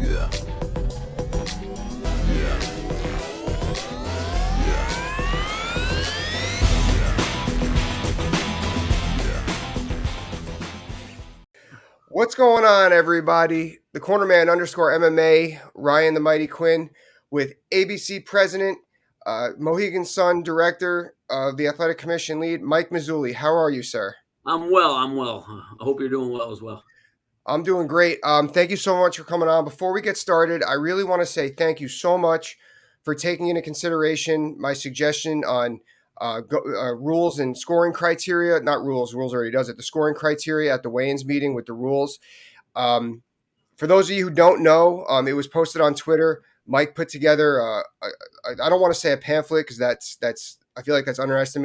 Yeah. Yeah. What's going on, everybody? The Cornerman _MMA, Ryan the Mighty Quinn, with ABC President, Mohegan Sun Director of the Athletic Commission lead, Mike Mazzulli. How are you, sir? I'm well. I hope you're doing well as well. I'm doing great. Thank you so much for coming on. Before we get started, I really want to say thank you so much for taking into consideration my suggestion on rules and scoring criteria. Not rules, rules already does it. The scoring criteria at the weigh-ins meeting with the rules. For those of you who don't know, it was posted on Twitter. Mike put together, I don't want to say a pamphlet because that's I feel like that's undersizing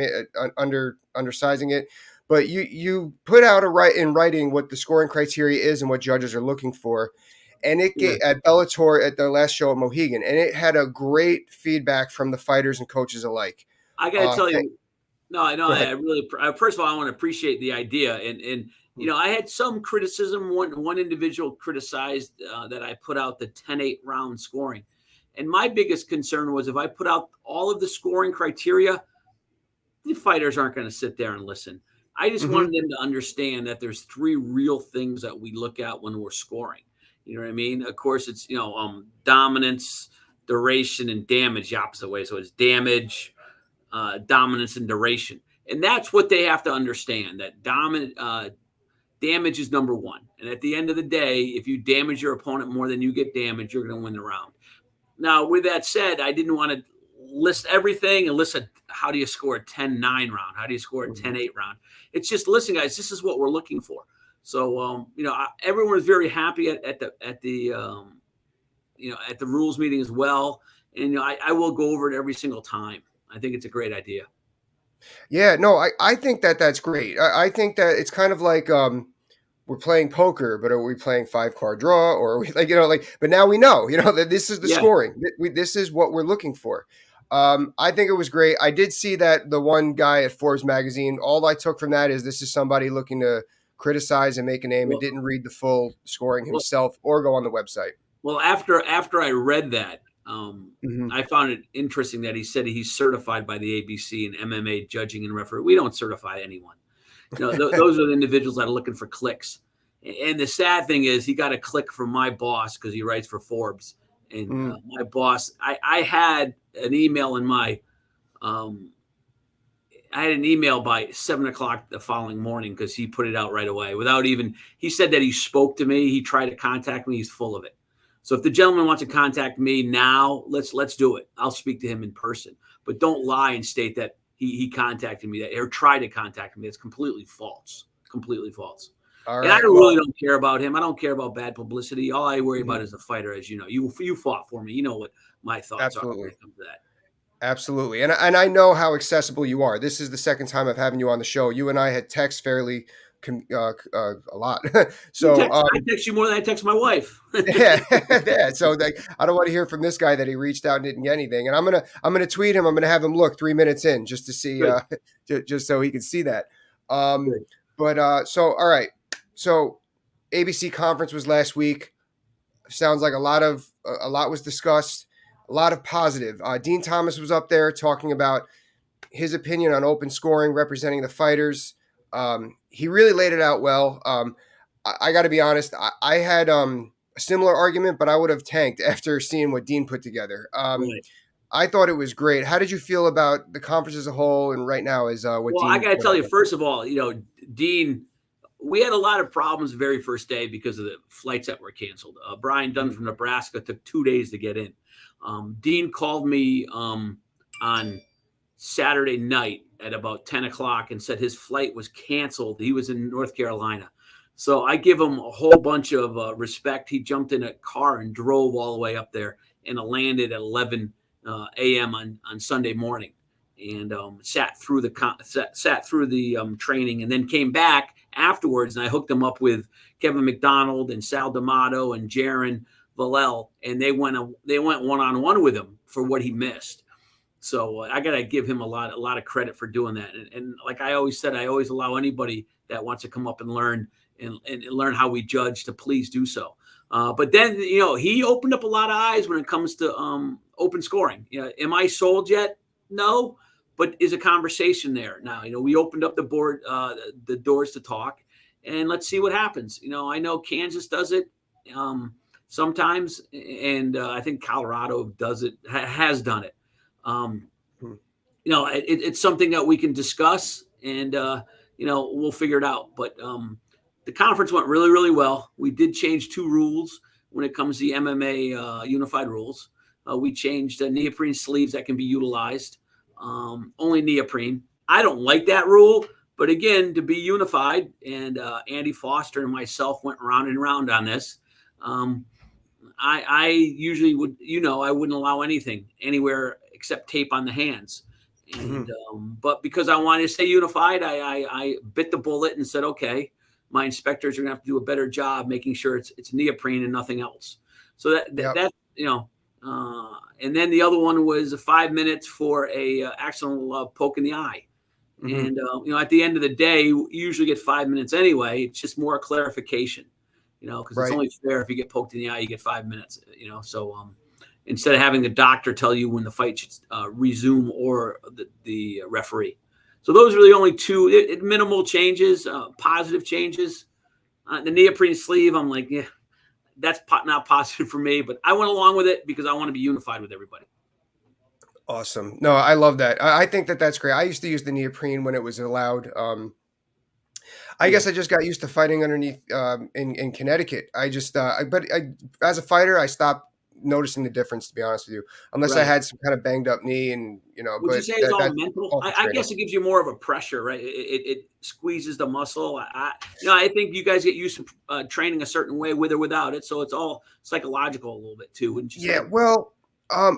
it. But you put out in writing what the scoring criteria is and what judges are looking for, and it Yeah. at Bellator at their last show at Mohegan, and it had a great feedback from the fighters and coaches alike. I got to tell you, I Go ahead. really, first of all, I want to appreciate the idea. And I had some criticism. One individual criticized that I put out the 10-8 round scoring. And my biggest concern was if I put out all of the scoring criteria, the fighters aren't going to sit there and listen. I just wanted them to understand that there's three real things that we look at when we're scoring. You know what I mean? Of course, it's, dominance, duration, and damage the opposite way. So it's damage, dominance, and duration. And that's what they have to understand, that damage is number one. And at the end of the day, if you damage your opponent more than you get damaged, you're going to win the round. Now, with that said, I didn't want to list everything and list how do you score a 10-9 round? How do you score a 10-8 round? It's just, listen, guys, this is what we're looking for. So, everyone was very happy at the rules meeting as well. And, I will go over it every single time. I think it's a great idea. Yeah, no, I think that's great. I think that it's kind of like we're playing poker, but are we playing 5-card draw, or are we but now we know, that this is the scoring. This is what we're looking for. I think it was great. I did see that the one guy at Forbes magazine, all I took from that is this is somebody looking to criticize and make a name and didn't read the full scoring himself or go on the website. Well, after I read that, I found it interesting that he said he's certified by the ABC in MMA judging and referee. We don't certify anyone. Those are the individuals that are looking for clicks. And the sad thing is he got a click from my boss because he writes for Forbes. And my boss, I had an email in my I had an email by 7:00 the following morning because he put it out right away he said that he spoke to me. He tried to contact me. He's full of it. So if the gentleman wants to contact me now, let's do it. I'll speak to him in person. But don't lie and state that he contacted me or tried to contact me. It's completely false. Completely false. All right. And I really don't care about him. I don't care about bad publicity. All I worry about is the fighter, as you know. You fought for me. You know what my thoughts are when it comes to that. Absolutely. And I know how accessible you are. This is the second time I've having you on the show. You and I had text fairly a lot. So I text you more than I text my wife. yeah. So I don't want to hear from this guy that he reached out and didn't get anything. And I'm gonna tweet him. I'm gonna have him look 3 minutes in just to see, just so he can see that. So all right. So ABC conference was last week. Sounds like a lot was discussed. A lot of positive. Dean Thomas was up there talking about his opinion on open scoring, representing the fighters. He really laid it out well. I got to be honest. I had a similar argument, but I would have tanked after seeing what Dean put together. I thought it was great. How did you feel about the conference as a whole? And right now is what Dean. Well, I got to tell you, first of all, Dean, we had a lot of problems the very first day because of the flights that were canceled. Brian Dunn from Nebraska took 2 days to get in. Dean called me on Saturday night at about 10:00 and said his flight was canceled. He was in North Carolina. So I give him a whole bunch of respect. He jumped in a car and drove all the way up there and landed at 11 a.m. on Sunday morning and sat through the training and then came back afterwards. And I hooked him up with Kevin McDonald and Sal D'Amato and Jaron Vallel, and they went one-on-one with him for what he missed. So I got to give him a lot of credit for doing that. And like I always said, I always allow anybody that wants to come up and learn and learn how we judge, to please do so. But then, he opened up a lot of eyes when it comes to open scoring. Am I sold yet? No, but is a conversation there now? We opened up the doors to talk, and let's see what happens. I know Kansas does it sometimes, and I think Colorado does it, has done it. It's something that we can discuss, and we'll figure it out. But the conference went really, really well. We did change 2 rules when it comes to the MMA unified rules. We changed neoprene sleeves that can be utilized, only neoprene. I don't like that rule, but again, to be unified, and Andy Foster and myself went round and round on this. I usually would, I wouldn't allow anything anywhere except tape on the hands. And but because I wanted to stay unified, I bit the bullet and said, okay, my inspectors are gonna have to do a better job making sure it's neoprene and nothing else. So that and then the other one was 5 minutes for a accidental poke in the eye. And at the end of the day, you usually get 5 minutes anyway. It's just more clarification, because it's only fair if you get poked in the eye, you get 5 minutes. So instead of having the doctor tell you when the fight should resume, or the referee. So those are the only 2 minimal changes, positive changes. The neoprene sleeve, I'm like, yeah, that's not positive for me, but I went along with it because I want to be unified with everybody. Awesome. No, I love that. I think that's great. I used to use the neoprene when it was allowed. I guess I just got used to fighting underneath in Connecticut. As a fighter, I stopped noticing the difference, to be honest with you, unless I had some kind of banged up knee, and Would you say it's all mental? I guess it gives you more of a pressure, right? It squeezes the muscle. I think you guys get used to training a certain way with or without it, so it's all psychological a little bit too, wouldn't you say? Yeah, well,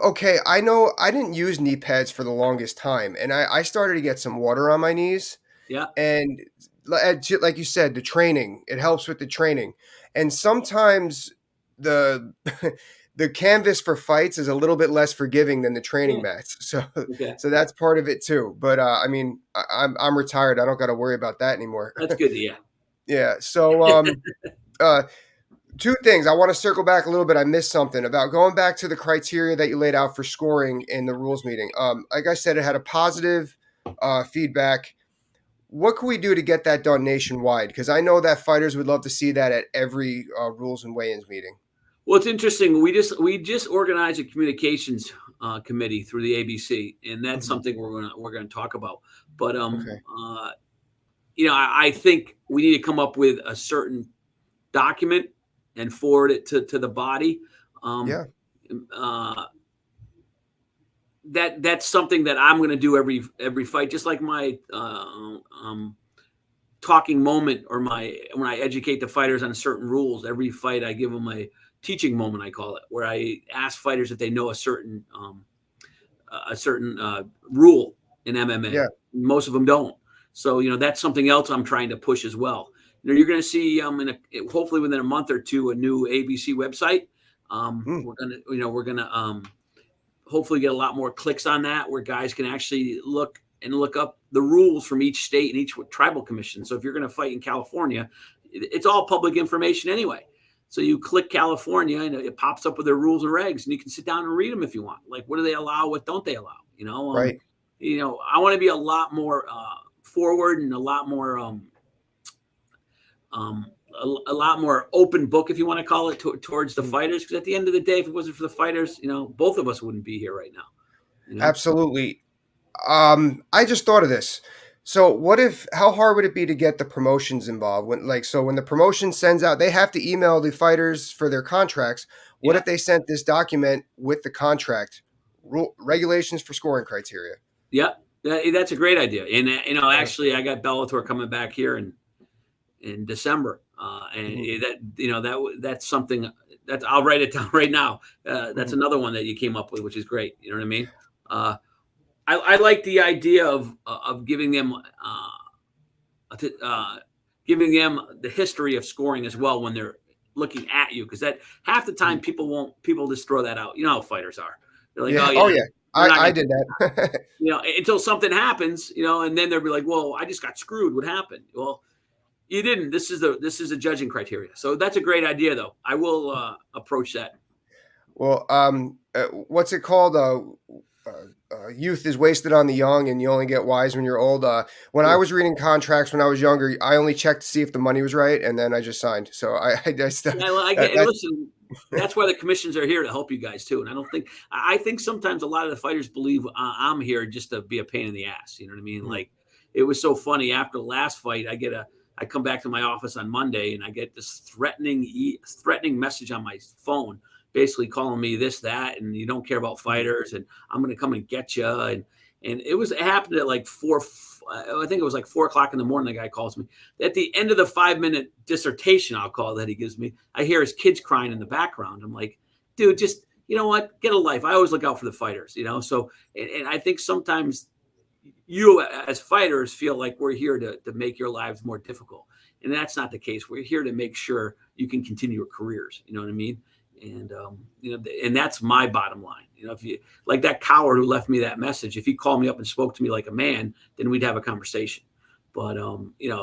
okay. I know I didn't use knee pads for the longest time, and I started to get some water on my knees. Yeah. And like you said, the training, it helps with the training. And sometimes the the canvas for fights is a little bit less forgiving than the training mats. So that's part of it too. But I mean, I'm retired. I don't got to worry about that anymore. That's good. Yeah. Yeah. So 2 things. I want to circle back a little bit. I missed something about going back to the criteria that you laid out for scoring in the rules meeting. Like I said, it had a positive feedback. What can we do to get that done nationwide? Because I know that fighters would love to see that at every rules and weigh-ins meeting. Well, it's interesting. We just organized a communications committee through the ABC, and that's something we're gonna talk about. But I think we need to come up with a certain document and forward it to the body. That's something that I'm going to do every fight, just like my talking moment, or when I educate the fighters on certain rules. Every fight, I give them a teaching moment, I call it, where I ask fighters if they know a certain rule in MMA. Yeah. Most of them don't. So that's something else I'm trying to push as well. You're going to see hopefully within a month or 2 a new ABC website. We're gonna hopefully get a lot more clicks on that, where guys can actually look up the rules from each state and each tribal commission. So if you're going to fight in California, it's all public information anyway. So you click California and it pops up with their rules and regs, and you can sit down and read them if you want. Like, what do they allow? What don't they allow? Right. I want to be a lot more forward, and a lot more a lot more open book, if you want to call it, towards the fighters. Because at the end of the day, if it wasn't for the fighters, both of us wouldn't be here right now. Absolutely. I just thought of this. So how hard would it be to get the promotions involved? When the promotion sends out, they have to email the fighters for their contracts. What if they sent this document with the contract, regulations for scoring criteria? Yeah, that's a great idea. And actually, I got Bellator coming back here in December, and that's something that I'll write it down right now. That's another one that you came up with, which is great. You know what I mean? I like the idea of giving them the history of scoring as well when they're looking at you, because that half the time people just throw that out. You know how fighters are. They're like, I did that. Until something happens, and then they'll be like, well, I just got screwed. What happened? Well, You didn't. This is a judging criteria. So that's a great idea, though. I will approach that. Well, what's it called? Youth is wasted on the young, and you only get wise when you're old. When I Sure. was reading contracts when I was younger, I only checked to see if the money was right, and then I just signed. So I just Yeah, well, I get. And listen, that's why the commissions are here to help you guys too. And I think sometimes a lot of the fighters believe I'm here just to be a pain in the ass. You know what I mean? Like, it was so funny after the last fight. I come back to my office on Monday and I get this threatening message on my phone, basically calling me this, that, and you don't care about fighters, and I'm going to come and get you. And it happened at like 4. I think it was like 4 o'clock in the morning. The guy calls me at the end of the 5-minute dissertation, I'll call it, that he gives me. I hear his kids crying in the background. I'm like, dude, just, you know what? Get a life. I always look out for the fighters, you know? So, and I think sometimes you as fighters feel like we're here to make your lives more difficult. And that's not the case. We're here to make sure you can continue your careers. You know what I mean? And, and that's my bottom line. If you like that coward who left me that message, if he called me up and spoke to me like a man, then we'd have a conversation. But,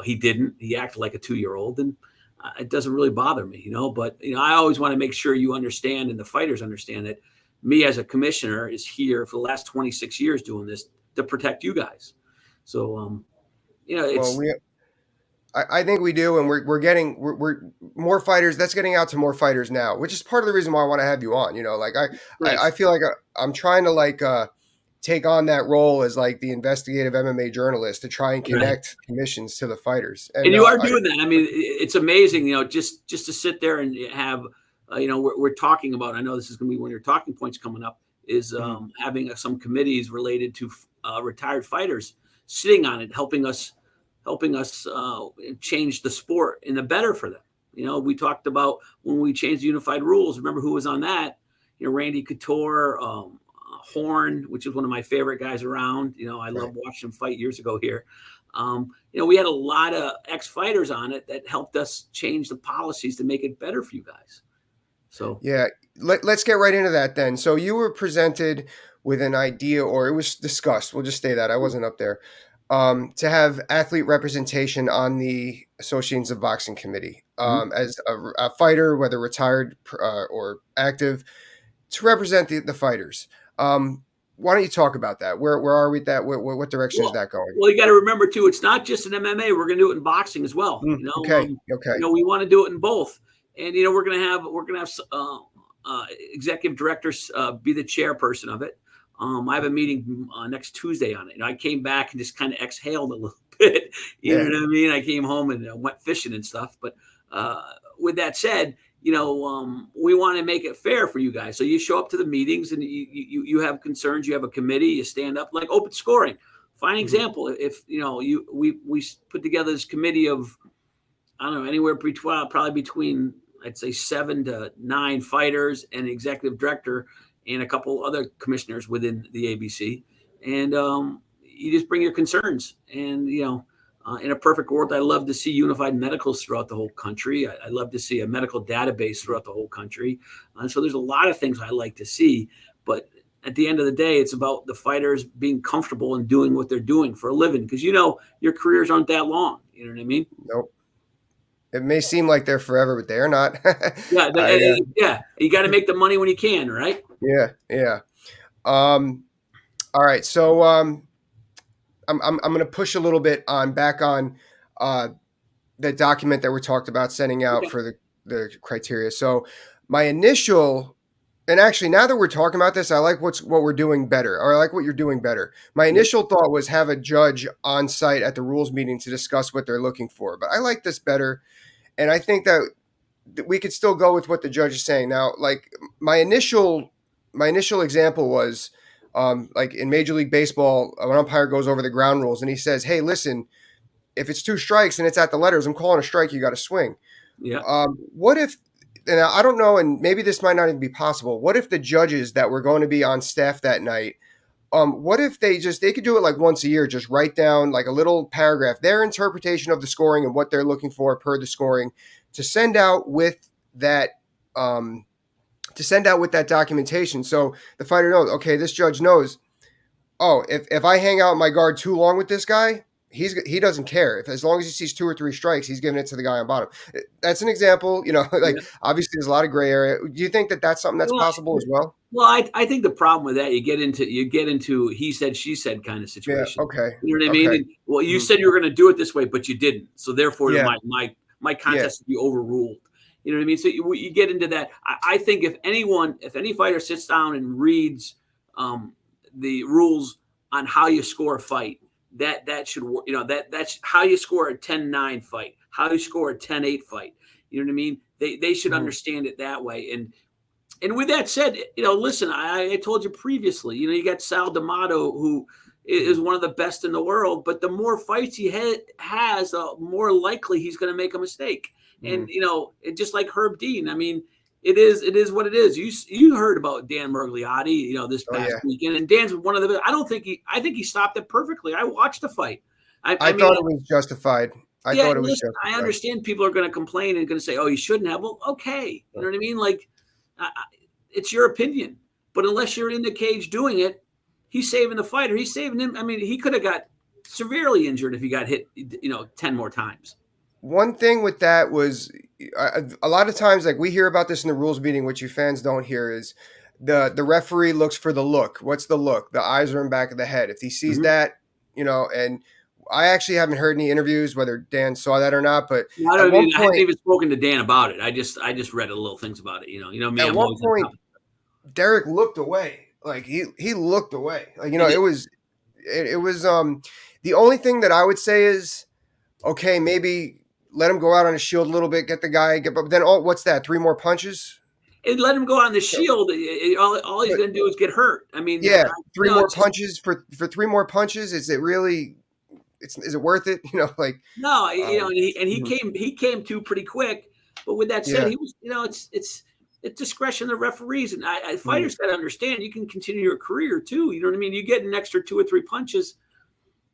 he didn't. He acted like a 2-year-old, and it doesn't really bother me, But, I always want to make sure you understand and the fighters understand that me as a commissioner is here for the last 26 years doing this to protect you guys. So, it's. Well, I think we do, and we're getting we're more fighters. That's getting out to more fighters now, which is part of the reason why I want to have you on. Like I feel like I'm trying to take on that role as like the investigative MMA journalist to try and connect commissions to the fighters. And you are doing that. I mean, it's amazing. Just to sit there and have, we're talking about. I know this is going to be one of your talking points coming up. Is having some committees related to retired fighters sitting on it, helping us change the sport in the better for them. We talked about when we changed the unified rules. Remember who was on that? Randy Couture, Horn, which is one of my favorite guys around. I love watching him fight years ago here. We had a lot of ex-fighters on it that helped us change the policies to make it better for you guys. So yeah, let's get right into that then. So you were presented with an idea, or it was discussed. We'll just say that I wasn't up there. To have athlete representation on the Associations of Boxing Committee as a fighter, whether retired or active, to represent the fighters. Why don't you talk about that? Where are we at that? What direction is that going? Well, you got to remember too, it's not just in MMA. We're going to do it in boxing as well. Okay. We want to do it in both, and we're going to have executive directors be the chairperson of it. I have a meeting next Tuesday on it. I came back and just kind of exhaled a little bit. You know what I mean? I came home and went fishing and stuff. But with that said, we want to make it fair for you guys. So you show up to the meetings and you have concerns. You have a committee. You stand up, like open scoring. Fine example. If we put together this committee of, I don't know, anywhere probably between I'd say 7 to 9 fighters and executive director and a couple other commissioners within the ABC. And you just bring your concerns. And, in a perfect world, I love to see unified medicals throughout the whole country. I love to see a medical database throughout the whole country. And so there's a lot of things I like to see. But at the end of the day, it's about the fighters being comfortable and doing what they're doing for a living. Because, your careers aren't that long. You know what I mean? Nope. It may seem like they're forever, but they're not. Yeah. You got to make the money when you can, right? Yeah. All right. So I'm going to push a little bit back on the document that we talked about sending out for the criteria. So my initial, and actually now that we're talking about this, I like what we're doing better, or I like what you're doing better. My initial thought was have a judge on site at the rules meeting to discuss what they're looking for, but I like this better. And I think that we could still go with what the judge is saying. Now, like my initial example was like in Major League Baseball, an umpire goes over the ground rules and he says, hey, listen, if it's 2 strikes and it's at the letters, I'm calling a strike, you got to swing. Yeah. What if, and I don't know, and maybe this might not even be possible, what if the judges that were going to be on staff that night, what if they could do it like once a year, just write down like a little paragraph, their interpretation of the scoring and what they're looking for per the scoring, to send out with that documentation. So the fighter knows, okay, this judge knows, oh, if I hang out my guard too long with this guy, he doesn't care if, as long as he sees 2 or 3 strikes, he's giving it to the guy on bottom. That's an example, like Yeah. obviously there's a lot of gray area. Do you think that that's something that's Well, possible as well? well, I think the problem with that, you get into he said, she said kind of Yeah. situation. Okay. You know what I mean? Okay. And, well, you Mhm. said you were going to do it this way, but you didn't. So therefore, Yeah. my Yeah. contest would be overruled. You know what I mean? So you get into that. I think if any fighter sits down and reads the rules on how you score a fight, that should work. That's how you score a 10-9 fight, how you score a 10-8 fight. You know what I mean? They should Mhm. understand it that way. And with that said, listen, I told you previously, you got Sal D'Amato, who is one of the best in the world, but the more fights he has, the more likely he's going to make a mistake. And, Mhm. it just like Herb Dean, I mean, it is what it is. You heard about Dan Mergliotti, this Oh past yeah. weekend, and Dan's one of the. I think he stopped it perfectly. I watched the fight. I I mean, thought it was justified. I yeah, thought it was listen, I justified. understand people are going to complain and going to say, "Oh, you shouldn't have." Well, okay, you know what I mean? Like, it's your opinion, but unless you're in the cage doing it, he's saving the fighter. He's saving him. I mean, he could have got severely injured if he got hit, 10 more times. One thing with that was a lot of times, like we hear about this in the rules meeting, which you fans don't hear, is the referee looks for the look. What's the look? The eyes are in back of the head. If he sees Mm-hmm. that, and I actually haven't heard any interviews whether Dan saw that or not. But I at don't one even. I haven't point, even spoken to Dan about it. I just read a little things about it. Me. at I'm one always on point, top of Derek looked away. Like he looked away. Like it. it was the only thing that I would say is okay, maybe let him go out on his shield a little bit, get the guy, but then what's that? 3 more punches? And let him go on the So, shield. All he's but going to do is get hurt. I mean, yeah, 3 more it's just punches for 3 more punches. Is it really? Is it worth it? Like, no. um, And he mhm, came to pretty quick. But with that said, yeah, he was. It's discretion of the referees, and mhm, fighters got to understand you can continue your career too. You know what I mean? You get an extra 2 or 3 punches.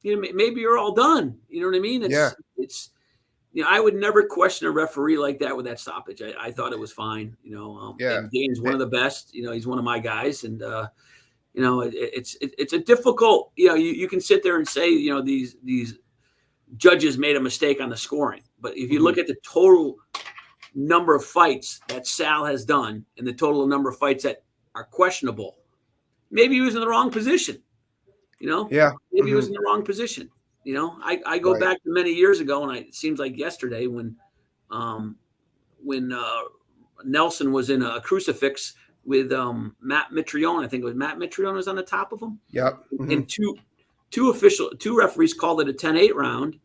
Maybe you're all done. You know what I mean? yeah, It's. I would never question a referee like that with that stoppage. I thought it was fine. yeah, And Dan's one Th- of the best. He's one of my guys, and it's a difficult. You can sit there and say these judges made a mistake on the scoring, but if you mhm, look at the total number of fights that Sal has done and the total number of fights that are questionable, maybe he was in the wrong position. yeah, Maybe he was mhm, in the wrong position. I go right, back to many years ago, and it seems like yesterday um, when Nelson was in a crucifix with Matt Mitrione. I think it was Matt Mitrione was on the top of him, yep, and mhm, two referees called it a 10-8 round,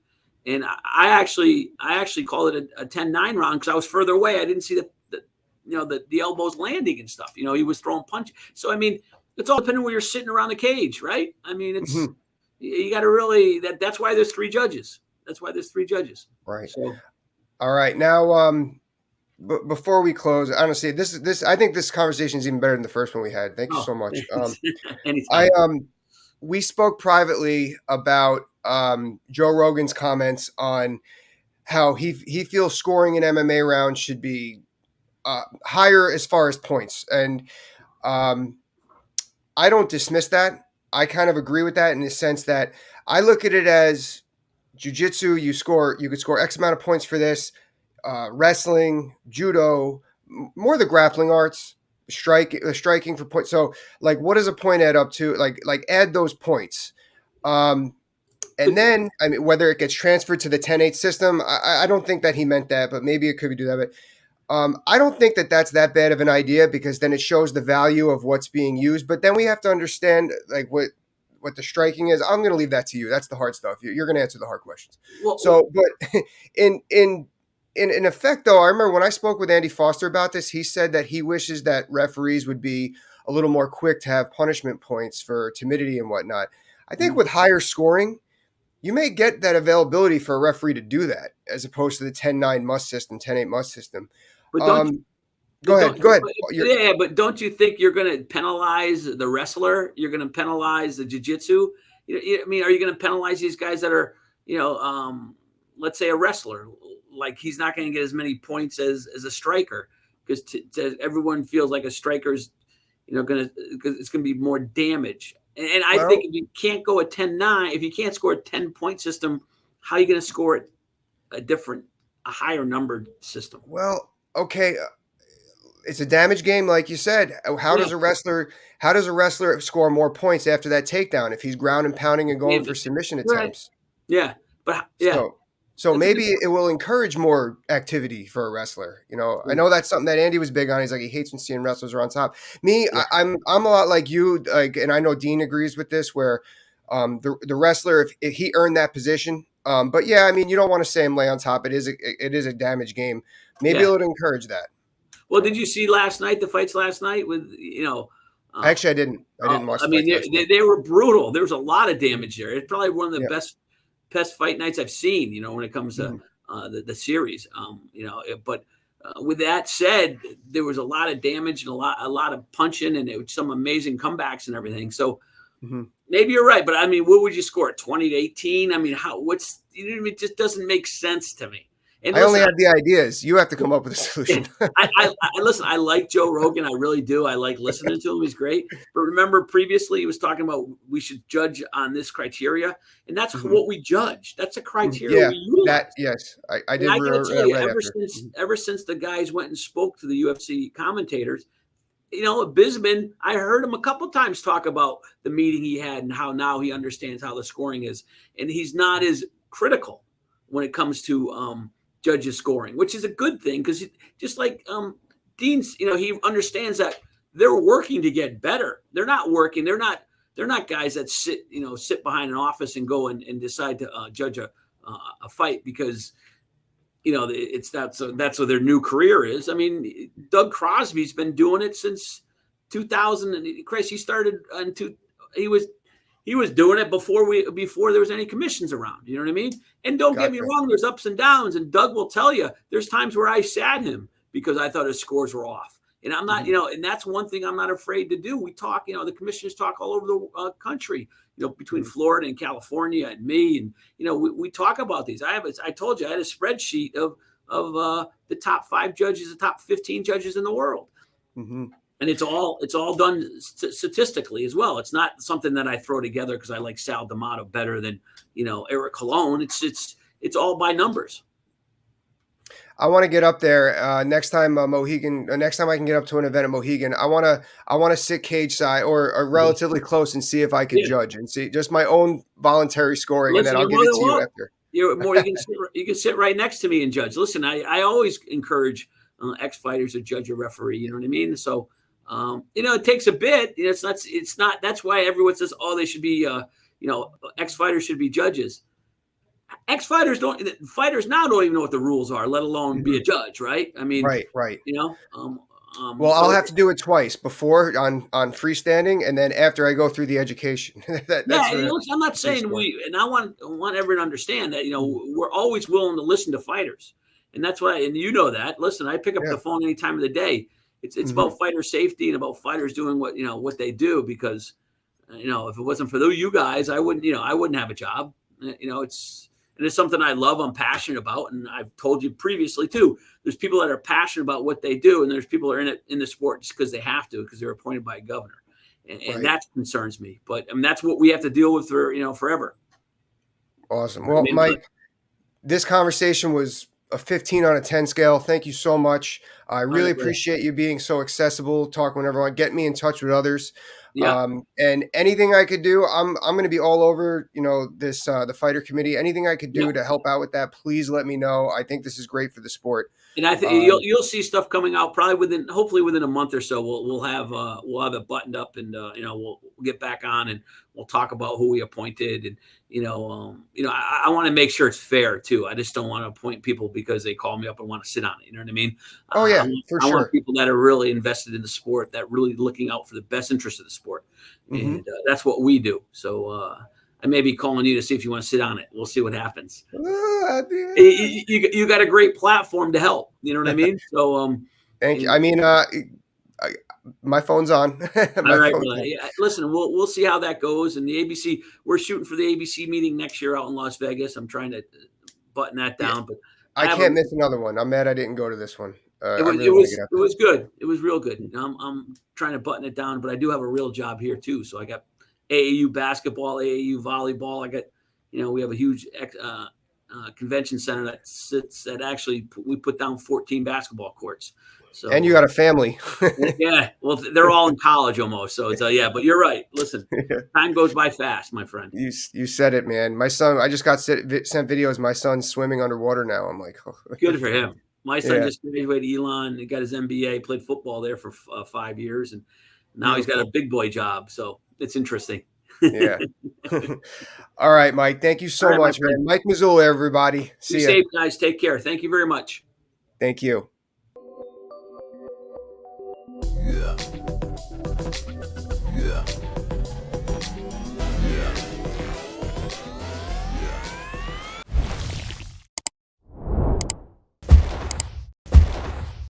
and I actually called it a 10-9 round because I was further away. I didn't see the elbows landing and stuff. He was throwing punches. So I mean, it's all depending where you're sitting around the cage, right? I mean, mhm, you got to really that's why there's 3 judges. That's why there's 3 judges. right. So All right, now, before we close, honestly, this I think this conversation is even better than the first one we had. Thank you oh, so much. I anytime. We spoke privately about Joe Rogan's comments on how he feels scoring in MMA rounds should be higher as far as points, and um, I don't dismiss that. I kind of agree with that in the sense that I look at it as jujitsu. You could score X amount of points for this. Wrestling, judo, more the grappling arts, striking for points. So, like, what does a point add up to? Like add those points. Um, But and then, I mean, whether it gets transferred to the 10-8 system, I don't think that he meant that, but maybe it could do that. But I don't think that that's that bad of an idea because then it shows the value of what's being used. But then we have to understand like what the striking is. I'm going to leave that to you. That's the hard stuff. You're going to answer the hard questions. well, So, but in in in effect, though, I remember when I spoke with Andy Foster about this, he said that he wishes that referees would be a little more quick to have punishment points for timidity and whatnot. I think with higher scoring, you may get that availability for a referee to do that as opposed to the 10-9 must system, 10-8 must system. but don't Um, Go But ahead. don't, Go ahead. but yeah, but don't you think you're going to penalize the wrestler? You're going to penalize the jiu-jitsu? I mean, are you going to penalize these guys that are, let's say a wrestler? Like he's not going to get as many points as a striker because everyone feels like a striker's, going to, because it's going to be more damage. And I think Well, if you can't go a 10-9, if you can't score a 10-point system, how are you going to score it a higher numbered system? well, okay. It's a damage game, like you said. Yeah, How does a wrestler score more points after that takedown if he's ground and pounding and going yeah, for submission right. attempts? Yeah, but yeah, So so that's a good maybe point. it will encourage more activity for a wrestler. I Yeah, know that's something that Andy was big on. He's like he hates when seeing wrestlers are on top. Me, yeah, I'm a lot like you, like, and I know Dean agrees with this, where the wrestler, if he earned that position. But yeah, I mean, you don't want to say him lay on top. It is a damage game. Maybe yeah. it'll encourage that. Well, did you see the fights last night with uh, Actually, I didn't. I didn't watch I the mean, fights last night. they were brutal. There was a lot of damage there. It's probably one of the Yeah. best fight nights I've seen. When it comes to Mhm. the series. But with that said, there was a lot of damage and a lot of punching and it was some amazing comebacks and everything. So Mhm. maybe you're right, but I mean, what would you score? 20-18? I mean, it just doesn't make sense to me. And I only listen, have the ideas. You have to come up with a solution. I listen. I like Joe Rogan. I really do. I like listening to him. He's great. But remember, previously he was talking about we should judge on this criteria, and that's Mhm. what we judge. That's a criteria Yeah, we utilize. that yes, I And did I got to tell you, right after. Mhm. ever since the guys went and spoke to the UFC commentators, Bisman, I heard him a couple times talk about the meeting he had and how now he understands how the scoring is, and he's not as critical when it comes to judges scoring, which is a good thing because just like Dean's, he understands that they're working to get better. They're not working. They're not guys that sit behind an office and go and decide to judge a fight because it's that's what their new career is. I mean, Doug Crosby's been doing it since 2000. And Chris, he started he was he was doing it before there was any commissions around. You know what I mean? And don't get me Gotcha. wrong, there's ups and downs. And Doug will tell you there's times where I sat him because I thought his scores were off. And I'm not, Mhm. and that's one thing I'm not afraid to do. We talk, the commissioners talk all over the country, between Mhm. Florida and California and me, and we talk about these. I told you I had a spreadsheet of the top 5 judges, the top 15 judges in the world, Mhm. and it's all done statistically as well. It's not something that I throw together because I like Sal D'Amato better than Eric Colon. It's all by numbers. I want to get up there next time Mohegan. Next time I can get up to an event at Mohegan, I want to sit cage side or relatively close and see if I could Yeah. judge and see just my own voluntary scoring, and then Listen, I'll you're give more it than to you welcome. after. You're more. You can sit right next to me and judge. Listen, I always encourage ex fighters to judge a referee. You know what I mean? So, it takes a bit. It's not. That's why everyone says, oh, they should be. Ex fighters should be judges. Ex fighters now don't even know what the rules are, let alone be a Mhm. judge, right? I mean, Right, right. you know. Um, Well, I'll so have to do it twice before on freestanding, and then after I go through the education. That's yeah, I'm not the free saying score. and I want everyone to understand that Mhm. we're always willing to listen to fighters, and that's why, and that. Listen, I pick up Yeah. the phone any time of the day. It's Mhm. about fighter safety and about fighters doing what they do because if it wasn't for you guys, I wouldn't have a job. It's something I love. I'm passionate about, and I've told you previously too. There's people that are passionate about what they do, and there's people that are in the sport just because they have to because they're appointed by a governor, and Right. that concerns me. But I mean, that's what we have to deal with for forever. Awesome. I Well, mean, Mike, this conversation was a 15 on a 10 scale. Thank you so much. I all really right, brother. appreciate you being so accessible, talking with everyone, get me in touch with others. Yeah, And anything I could do, I'm going to be all over, this the fighter committee. Anything I could yeah. do to help out with that, please let me know. I think this is great for the sport. And I think you'll Um, you'll see stuff coming out probably hopefully within a month or so. We'll have it buttoned up, and we'll get back on and we'll talk about who we appointed, and I want to make sure it's fair too. I just don't want to appoint people because they call me up and want to sit on it. You know what I mean? oh I yeah, want for I want sure. people that are really invested in the sport, that really looking out for the best interest of the sport, Hmm. and that's what we do. So I may be calling you to see if you want to sit on it. We'll see what happens. You got a great platform to help. You know what I mean? So, Thank you. and I mean, I, my phone's on. all My right, phone's brother. on. Yeah, listen, we'll see how that goes. And the ABC, we're shooting for the ABC meeting next year out in Las Vegas. I'm trying to button that Yeah, down, but I I have a. can't miss another one. I'm mad I didn't go to this one. It I was really it want to was get out it there. was good. It was real good. I'm trying to button it down, but I do have a real job here too. So I got AAU basketball, AAU volleyball. I got, we have a huge convention center that actually we put down 14 basketball courts. So, and you got a family. Yeah, well, they're all in college almost. So it's yeah, but you're right. Listen, time goes by fast, my friend. You said it, man. My son, I just got sent videos. My son's swimming underwater now. I'm like, oh. Good for him. My son just graduated Elon. He got his MBA, played football there for 5 years, and now he's got a big boy job. So it's interesting. Yeah. All right, Mike. Thank you so much, man. Mike Mazzulli, everybody. See you. Be safe, guys. Take care. Thank you very much. Thank you. Yeah.